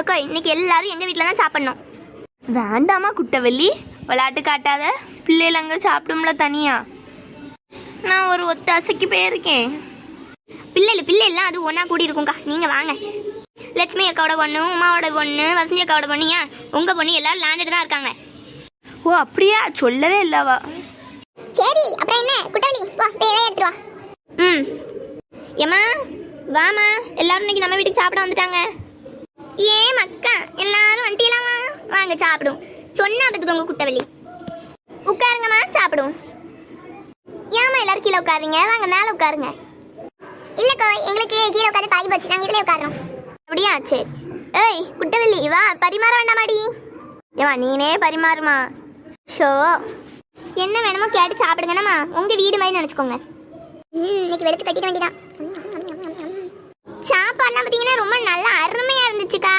அக்கா இன்னைக்கு எல்லாரும் எங்கள் வீட்டில் தான் சாப்பிட்ணும். வேண்டாமா குட்டவள்ளி, விளையாட்டு காட்டாத. பிள்ளைகள் அங்கே சாப்பிடும்ல தனியா. நான் ஒரு ஒத்தாசைக்கு போயிருக்கேன். பிள்ளைலாம் அது ஒன்றா கூடி இருக்கும்க்கா. நீங்கள் வாங்க. லட்சுமி அக்காவோட பொண்ணு, உமாவோட பொண்ணு, வசந்தி அக்காவோட பொண்ணு, ஏன் உங்கள் பொண்ணு எல்லாரும் விளையாண்டுட்டு தான் இருக்காங்க. ஓ அப்படியா? சொல்லவே இல்லவா. சரி அப்புறம் என்ன குட்டவள்ளி, போ போய் எடுத்துட்டு வா. ம் ஏம்மா வாமா, எல்லாரும் இன்னைக்கு நம்ம வீட்டுக்கு சாப்பிட வந்துட்டாங்க. ஏன் மக்கா எல்லாரும் வந்துட்டீங்களாமா? வாங்க சாப்பிடும். சொன்னா பத்துக்கோங்க குட்டவள்ளி. உட்காருங்கம்மா சாப்பிடும். ஏமா எல்லாரும் கீழே உட்காருங்க, வாங்க மேலே உட்காருங்க. இல்லக்கோ எங்களுக்கு கீழே உட்காந்து பாய் போச்சு, நாங்கள் இதில் உட்காரோம். அப்படியா? சரி. ஏய் குட்டவள்ளி வா, பரிமாற வேண்டாமாடி. ஏமா நீனே பரிமாறுமா. ஷோ என்ன வேணுமோ கேட்டு சாப்பிடுங்கண்ணம்மா. உங்கள் வீடு மாதிரி நினச்சிக்கோங்க. இன்னைக்கு வெளுத்து கட்டிட வேண்டியதான். சாப்பாடுலாம் பார்த்தீங்கன்னா ரொம்ப நல்லா அருமையாக இருந்துச்சுக்கா.